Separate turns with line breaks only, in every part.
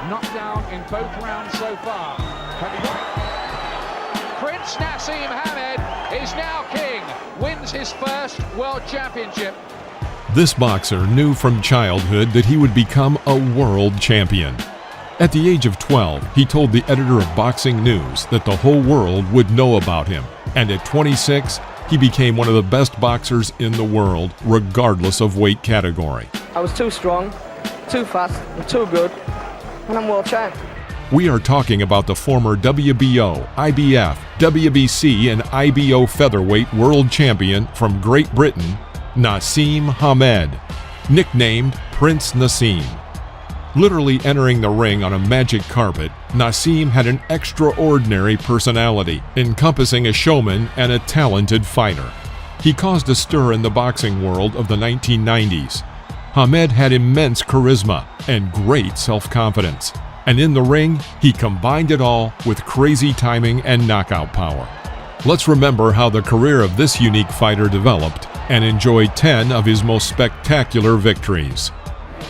knocked down in both rounds so far. Prince Naseem Hamed is now king, wins his first world championship.
This boxer knew from childhood that he would become a world champion. At the age of 12, he told the editor of Boxing News that the whole world would know about him. And at 26, he became one of the best boxers in the world, regardless of weight category.
I was too strong, too fast, and too good, and I'm world champ.
We are talking about the former WBO, IBF, WBC, and IBO featherweight world champion from Great Britain, Naseem Hamed, nicknamed Prince Naseem. Literally entering the ring on a magic carpet, Naseem had an extraordinary personality, encompassing a showman and a talented fighter. He caused a stir in the boxing world of the 1990s. Hamed had immense charisma and great self-confidence, and in the ring, he combined it all with crazy timing and knockout power. Let's remember how the career of this unique fighter developed and enjoy 10 of his most spectacular victories.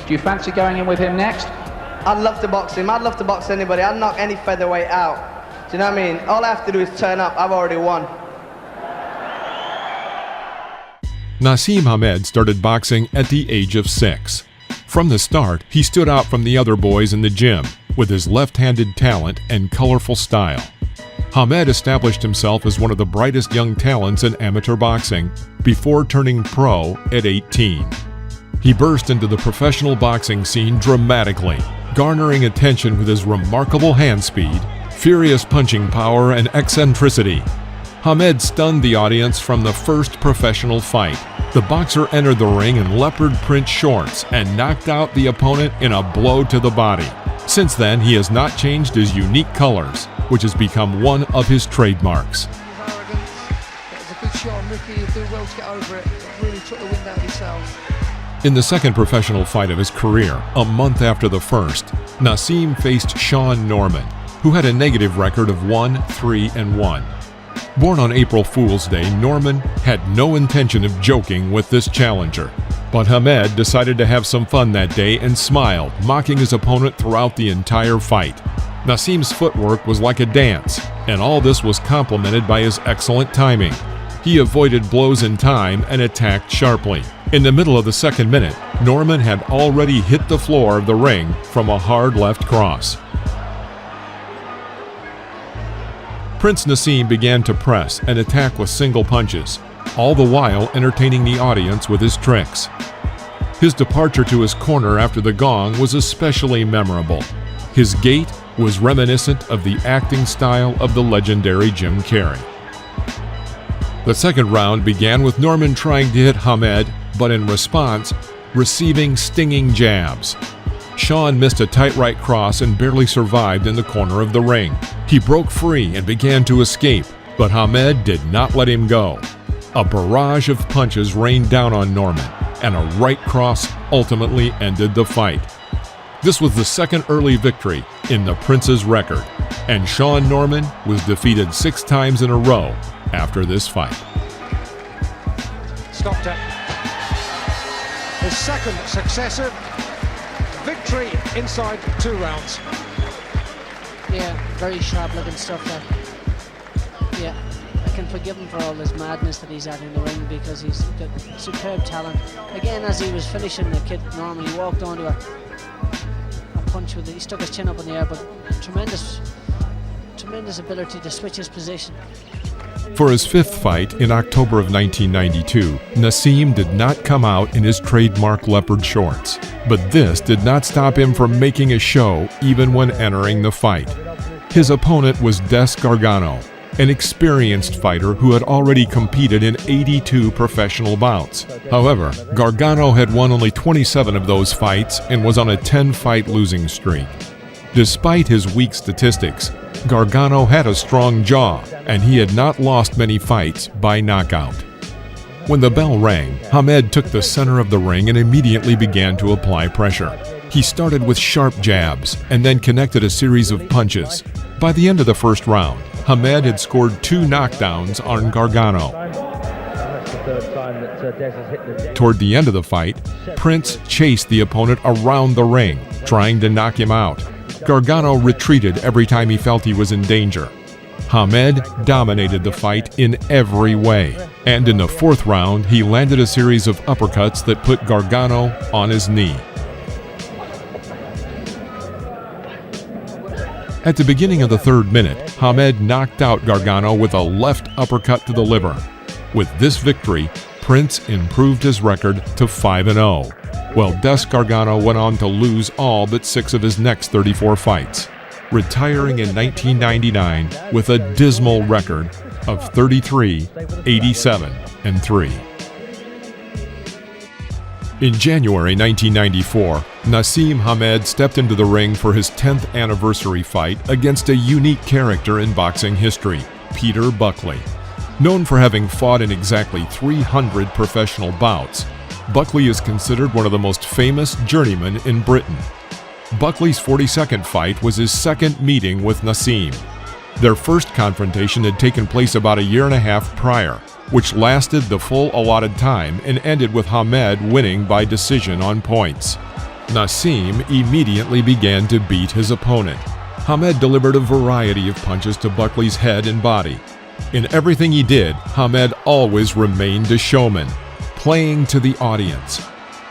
Do you fancy going in with him next?
I'd love to box him. I'd love to box anybody. I'd knock any featherweight out. Do you know what I mean? All I have to do is turn up. I've already won.
Naseem Hamed started boxing at the age of 6. From the start, he stood out from the other boys in the gym with his left-handed talent and colorful style. Hamed established himself as one of the brightest young talents in amateur boxing before turning pro at 18. He burst into the professional boxing scene dramatically, garnering attention with his remarkable hand speed, furious punching power, and eccentricity. Hamed stunned the audience from the first professional fight. The boxer entered the ring in leopard print shorts and knocked out the opponent in a blow to the body. Since then, he has not changed his unique colors, which has become one of his trademarks.
Arrogance. That was a good shot on Ricky. You'll do well to get over it. It really took the wind out of yourselves.
In the second professional fight of his career, a month after the first, Naseem faced Sean Norman, who had a negative record of 1-3-1. Born on April Fool's Day, Norman had no intention of joking with this challenger. But Hamed decided to have some fun that day and smiled, mocking his opponent throughout the entire fight. Naseem's footwork was like a dance, and all this was complemented by his excellent timing. He avoided blows in time and attacked sharply. In the middle of the second minute, Norman had already hit the floor of the ring from a hard left cross. Prince Naseem began to press and attack with single punches, all the while entertaining the audience with his tricks. His departure to his corner after the gong was especially memorable. His gait was reminiscent of the acting style of the legendary Jim Carrey. The second round began with Norman trying to hit Hamed, but in response, receiving stinging jabs. Sean missed a tight right cross and barely survived in the corner of the ring. He broke free and began to escape, but Hamed did not let him go. A barrage of punches rained down on Norman, and a right cross ultimately ended the fight. This was the second early victory in the Prince's record, and Sean Norman was defeated 6 times in a row after this fight.
Stopped it. His second successive victory inside 2 rounds.
Yeah, very sharp looking stuff there. Yeah, I can forgive him for all this madness that he's at in the ring because he's got superb talent. Again, as he was finishing the kid Norman, he walked onto a punch with it. He stuck his chin up in the air, but tremendous ability to switch his position.
For his 5th fight in October of 1992, Naseem did not come out in his trademark leopard shorts. But this did not stop him from making a show even when entering the fight. His opponent was Des Gargano, an experienced fighter who had already competed in 82 professional bouts. However, Gargano had won only 27 of those fights and was on a 10-fight losing streak. Despite his weak statistics, Gargano had a strong jaw, and he had not lost many fights by knockout. When the bell rang, Hamed took the center of the ring and immediately began to apply pressure. He started with sharp jabs and then connected a series of punches. By the end of the first round, Hamed had scored 2 knockdowns on Gargano. Toward the end of the fight, Prince chased the opponent around the ring, trying to knock him out. Gargano retreated every time he felt he was in danger. Hamed dominated the fight in every way, and in the fourth round, he landed a series of uppercuts that put Gargano on his knee. At the beginning of the third minute, Hamed knocked out Gargano with a left uppercut to the liver. With this victory, Prince improved his record to 5-0, while Des Gargano went on to lose all but 6 of his next 34 fights, retiring in 1999 with a dismal record of 33, 87, and 3. In January 1994, Naseem Hamed stepped into the ring for his 10th anniversary fight against a unique character in boxing history, Peter Buckley. Known for having fought in exactly 300 professional bouts, Buckley is considered one of the most famous journeymen in Britain. Buckley's 42nd fight was his second meeting with Naseem. Their first confrontation had taken place about a year and a half prior, which lasted the full allotted time and ended with Hamed winning by decision on points. Naseem immediately began to beat his opponent. Hamed delivered a variety of punches to Buckley's head and body. In everything he did, Hamed always remained a showman, playing to the audience.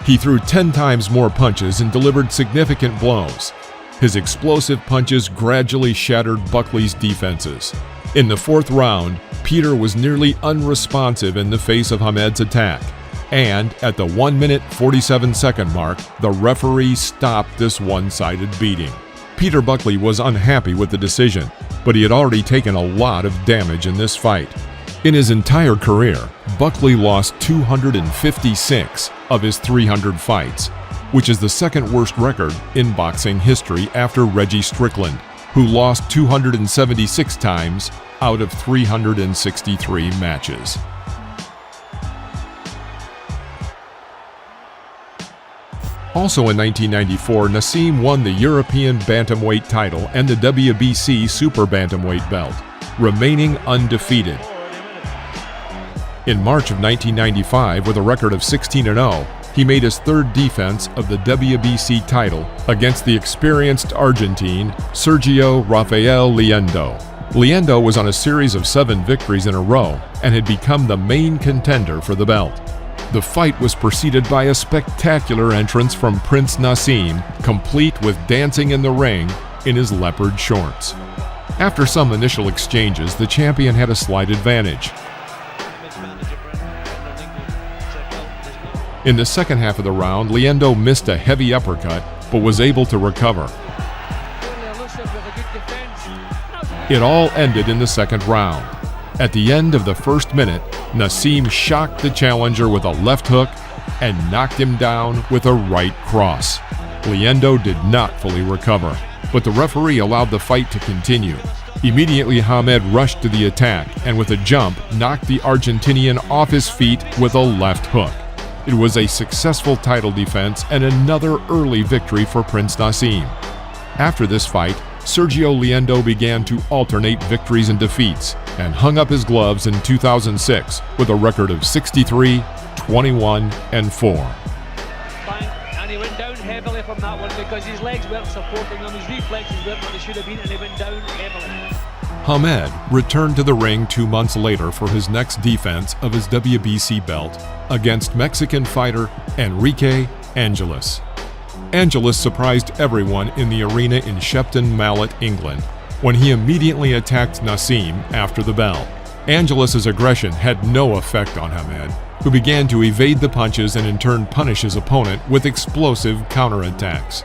He threw 10 times more punches and delivered significant blows. His explosive punches gradually shattered Buckley's defenses. In the fourth round, Peter was nearly unresponsive in the face of Hamed's attack, and at the 1-minute 47-second mark, the referee stopped this one-sided beating. Peter Buckley was unhappy with the decision, but he had already taken a lot of damage in this fight. In his entire career, Buckley lost 256 of his 300 fights, which is the second worst record in boxing history after Reggie Strickland, who lost 276 times out of 363 matches. Also in 1994, Naseem won the European Bantamweight title and the WBC Super Bantamweight belt, remaining undefeated. In March of 1995, with a record of 16-0, he made his third defense of the WBC title against the experienced Argentine Sergio Rafael Liendo. Liendo was on a series of 7 victories in a row and had become the main contender for the belt. The fight was preceded by a spectacular entrance from Prince Naseem, complete with dancing in the ring in his leopard shorts. After some initial exchanges, the champion had a slight advantage. In the second half of the round, Liendo missed a heavy uppercut, but was able to recover. It all ended in the second round. At the end of the first minute, Naseem shocked the challenger with a left hook and knocked him down with a right cross. Liendo did not fully recover, but the referee allowed the fight to continue. Immediately, Hamed rushed to the attack and with a jump, knocked the Argentinian off his feet with a left hook. It was a successful title defense and another early victory for Prince Naseem. After this fight, Sergio Liendo began to alternate victories and defeats and hung up his gloves in 2006 with a record of 63, 21, and 4.
And he went down heavily from that one because his legs weren't supporting him, his reflexes weren't what they should have been, and he went down heavily.
Hamed returned to the ring 2 months later for his next defense of his WBC belt against Mexican fighter Enrique Angeles. Angeles surprised everyone in the arena in Shepton Mallet, England, when he immediately attacked Naseem after the bell. Angeles' aggression had no effect on Hamed, who began to evade the punches and in turn punish his opponent with explosive counterattacks.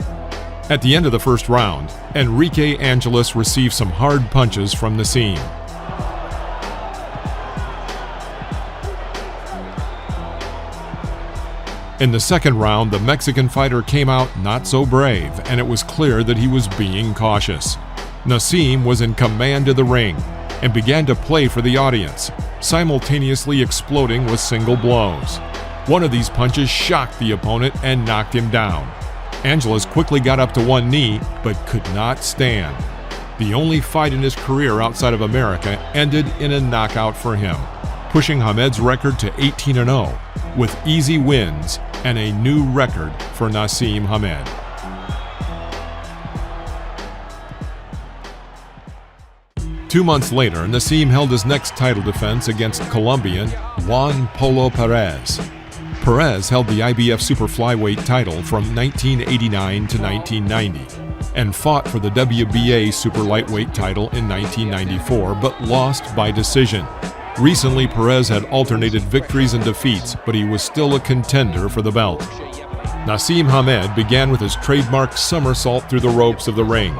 At the end of the first round, Enrique Angeles received some hard punches from Naseem. In the second round, the Mexican fighter came out not so brave, and it was clear that he was being cautious. Naseem was in command of the ring and began to play for the audience, simultaneously exploding with single blows. One of these punches shocked the opponent and knocked him down. Angeles quickly got up to one knee, but could not stand. The only fight in his career outside of America ended in a knockout for him, pushing Hamed's record to 18-0, with easy wins and a new record for Naseem Hamed. 2 months later, Naseem held his next title defense against Colombian Juan Polo Perez. Perez held the IBF Super Flyweight title from 1989 to 1990 and fought for the WBA Super Lightweight title in 1994, but lost by decision. Recently, Perez had alternated victories and defeats, but he was still a contender for the belt. Naseem Hamed began with his trademark somersault through the ropes of the ring.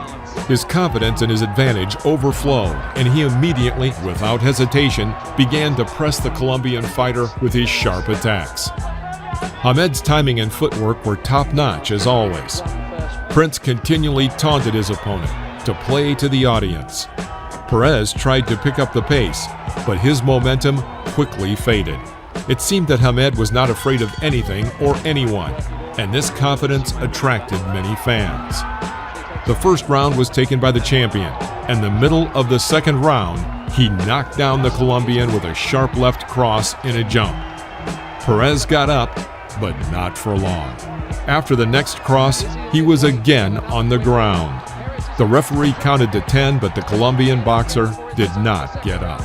His confidence and his advantage overflowed, and he immediately, without hesitation, began to press the Colombian fighter with his sharp attacks. Hamed's timing and footwork were top-notch as always. Prince continually taunted his opponent to play to the audience. Perez tried to pick up the pace, but his momentum quickly faded. It seemed that Hamed was not afraid of anything or anyone, and this confidence attracted many fans. The first round was taken by the champion, and the middle of the second round, he knocked down the Colombian with a sharp left cross in a jump. Perez got up, but not for long. After the next cross, he was again on the ground. The referee counted to 10, but the Colombian boxer did not get up.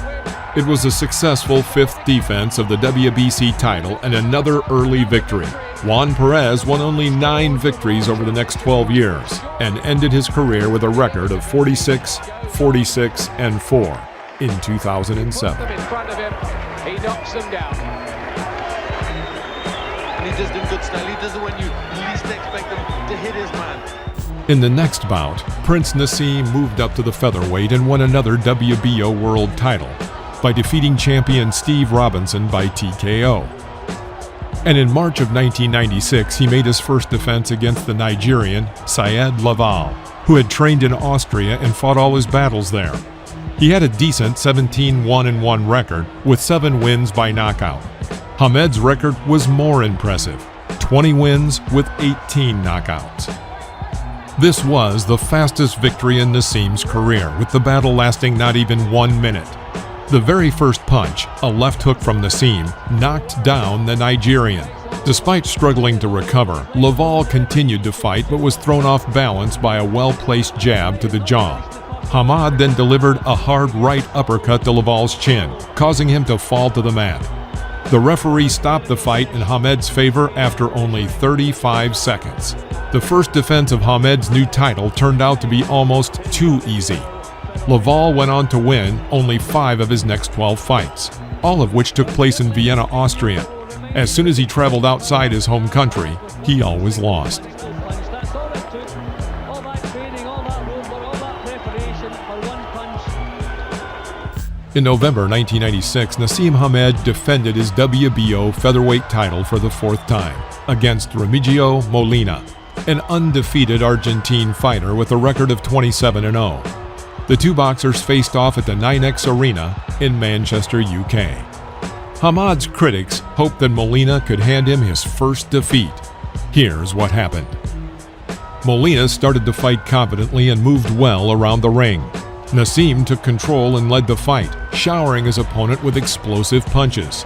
It was a successful fifth defense of the WBC title and another early victory. Juan Perez won only 9 victories over the next 12 years and ended his career with a record of 46, 46, and 4 in 2007.
In front of him, he knocks them down.
And he does it in good style. He does it when you least expect him to hit his man.
In the next bout, Prince Naseem moved up to the featherweight and won another WBO world title by defeating champion Steve Robinson by TKO. And in March of 1996, he made his first defense against the Nigerian Syed Laval, who had trained in Austria and fought all his battles there. He had a decent 17-1-1 record with 7 wins by knockout. Hamed's record was more impressive, 20 wins with 18 knockouts. This was the fastest victory in Naseem's career, with the battle lasting not even 1 minute. The very first punch, a left hook from Naseem, knocked down the Nigerian. Despite struggling to recover, Laval continued to fight but was thrown off balance by a well-placed jab to the jaw. Hamed then delivered a hard right uppercut to Laval's chin, causing him to fall to the mat. The referee stopped the fight in Hamed's favor after only 35 seconds. The first defense of Hamed's new title turned out to be almost too easy. Laval went on to win only 5 of his next 12 fights, all of which took place in Vienna, Austria. As soon as he traveled outside his home country, he always lost.
That's all it took. All that training, all that roadwork, all that preparation for one punch.
In November 1996, Naseem Hamed defended his WBO featherweight title for the 4th time against Remigio Molina, an undefeated Argentine fighter with a record of 27-0. The two boxers faced off at the 9X Arena in Manchester, UK. Hamed's critics hoped that Molina could hand him his first defeat. Here's what happened. Molina started to fight confidently and moved well around the ring. Naseem took control and led the fight, showering his opponent with explosive punches.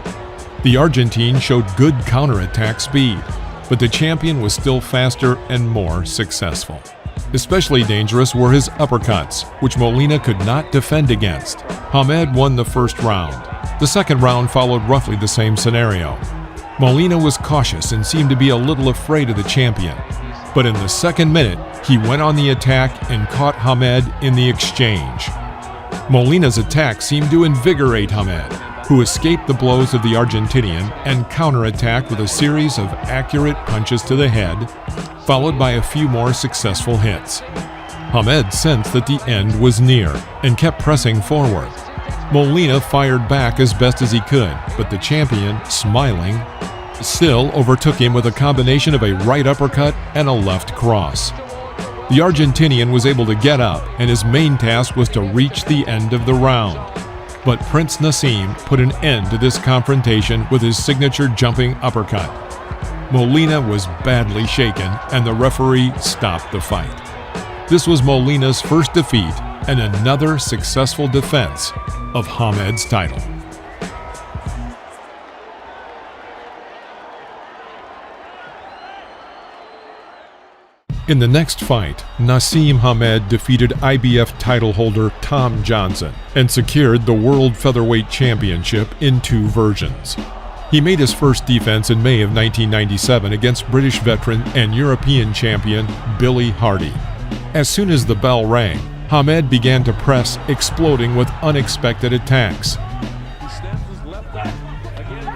The Argentine showed good counterattack speed, but the champion was still faster and more successful. Especially dangerous were his uppercuts, which Molina could not defend against. Hamed won the first round. The second round followed roughly the same scenario. Molina was cautious and seemed to be a little afraid of the champion. But in the second minute, he went on the attack and caught Hamed in the exchange. Molina's attack seemed to invigorate Hamed, who escaped the blows of the Argentinian and counterattacked with a series of accurate punches to the head, followed by a few more successful hits. Hamed sensed that the end was near and kept pressing forward. Molina fired back as best as he could, but the champion, smiling, still overtook him with a combination of a right uppercut and a left cross. The Argentinian was able to get up, and his main task was to reach the end of the round. But Prince Naseem put an end to this confrontation with his signature jumping uppercut. Molina was badly shaken, and the referee stopped the fight. This was Molina's first defeat and another successful defense of Hamed's title. In the next fight, Naseem Hamed defeated IBF title holder Tom Johnson and secured the World Featherweight Championship in 2 versions. He made his first defense in May of 1997 against British veteran and European champion Billy Hardy. As soon as the bell rang, Hamed began to press, exploding with unexpected attacks.
He snaps his left eye. Again.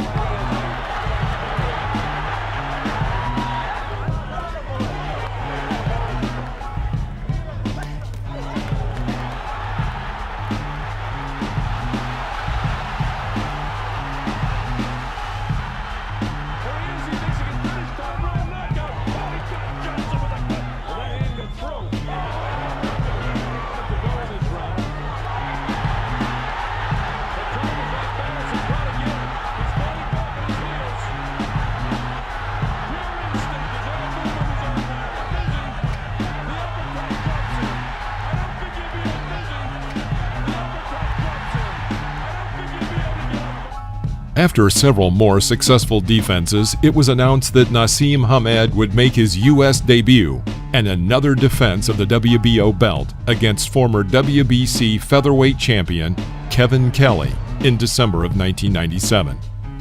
After several more successful defenses, it was announced that Naseem Hamed would make his U.S. debut and another defense of the WBO belt against former WBC featherweight champion Kevin Kelly in December of 1997.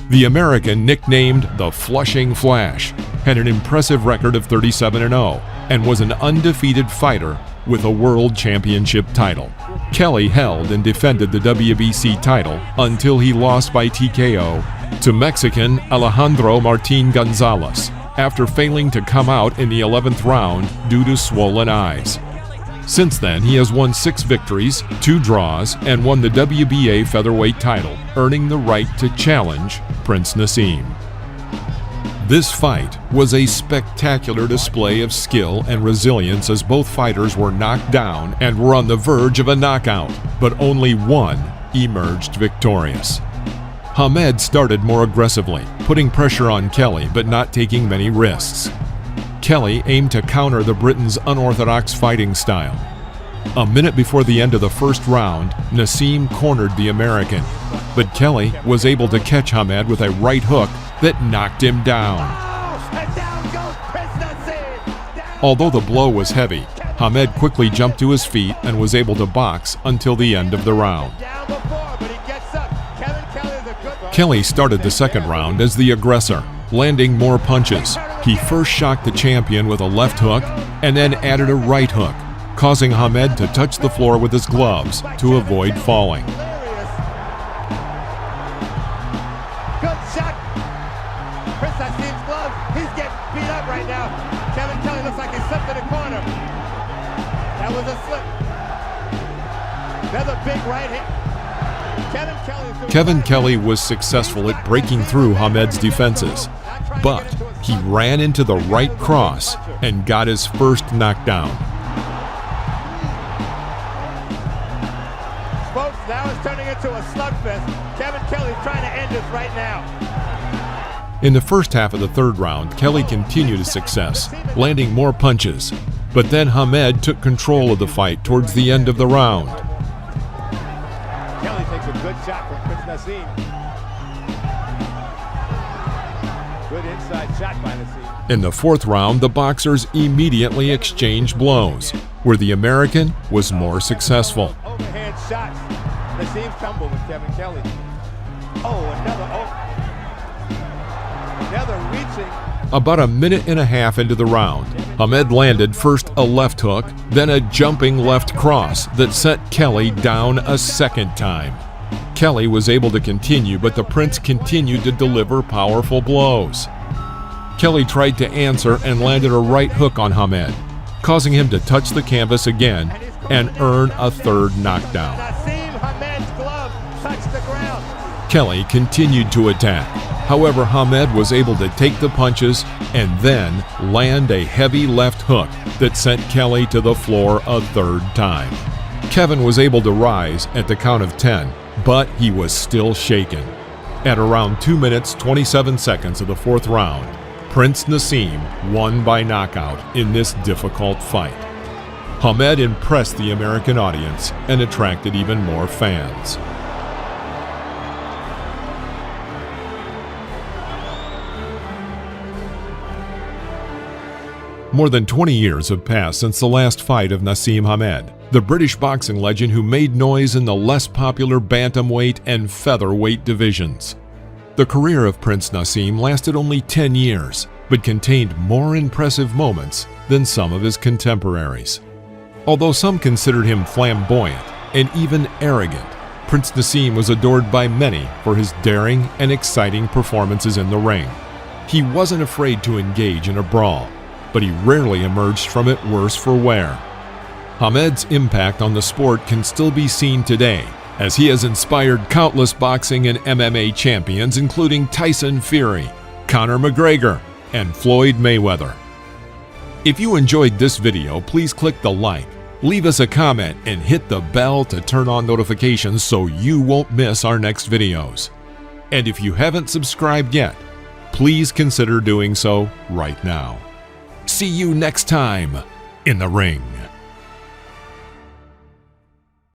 The American, nicknamed the Flushing Flash, had an impressive record of 37-0 and was an undefeated fighter with a world championship title. Kelly held and defended the WBC title until he lost by TKO to Mexican Alejandro Martin Gonzalez after failing to come out in the 11th round due to swollen eyes. Since then, he has won 6 victories, 2 draws, and won the WBA featherweight title, earning the right to challenge Prince Naseem. This fight was a spectacular display of skill and resilience as both fighters were knocked down and were on the verge of a knockout, but only one emerged victorious. Hamed started more aggressively, putting pressure on Kelly but not taking many risks. Kelly aimed to counter the Briton's unorthodox fighting style. A minute before the end of the first round, Naseem cornered the American, but Kelly was able to catch Hamed with a right hook that knocked him down. Although the blow was heavy, Hamed quickly jumped to his feet and was able to box until the end of the round. Kelly started the second round as the aggressor, landing more punches. He first shocked the champion with a left hook and then added a right hook, causing Hamed to touch the floor with his gloves to avoid falling.
Good shot. Prince Naseem's glove. He's getting beat up right now. Kevin Kelly looks like he slipped in the corner. That was a slip. Another big right hit.
Kevin Kelly was successful at breaking through Hamed's defenses, but he ran into the right cross and got his first knockdown.
Folks, now it's turning into a slugfest. Kevin Kelly's trying to end this right now.
In the first half of the third round, Kelly continued his success, landing more punches, but then Hamed took control of the fight towards the end of the round.
Kelly takes a good shot from Prince Naseem. Good inside shot by Naseem.
In the fourth round, the boxers immediately exchanged blows, where the American was more successful.
Overhand shots. Naseem's tumble with Kevin Kelly. Another reaching.
About a minute and a half into the round, Hamed landed first a left hook, then a jumping left cross that sent Kelly down a second time. Kelly was able to continue, but the Prince continued to deliver powerful blows. Kelly tried to answer and landed a right hook on Hamed, causing him to touch the canvas again and earn a third knockdown.
Naseem Hamed's glove touched the ground.
Kelly continued to attack. However, Hamed was able to take the punches and then land a heavy left hook that sent Kelly to the floor a third time. Kevin was able to rise at the count of 10, but he was still shaken. At around 2 minutes 27 seconds of the fourth round, Prince Naseem won by knockout in this difficult fight. Hamed impressed the American audience and attracted even more fans. More than 20 years have passed since the last fight of Naseem Hamed, the British boxing legend who made noise in the less popular bantamweight and featherweight divisions. The career of Prince Naseem lasted only 10 years, but contained more impressive moments than some of his contemporaries. Although some considered him flamboyant and even arrogant, Prince Naseem was adored by many for his daring and exciting performances in the ring. He wasn't afraid to engage in a brawl, but he rarely emerged from it worse for wear. Hamed's impact on the sport can still be seen today, as he has inspired countless boxing and MMA champions including Tyson Fury, Conor McGregor, and Floyd Mayweather. If you enjoyed this video, please click the like, leave us a comment, and hit the bell to turn on notifications so you won't miss our next videos. And if you haven't subscribed yet, please consider doing so right now. See you next time in the ring.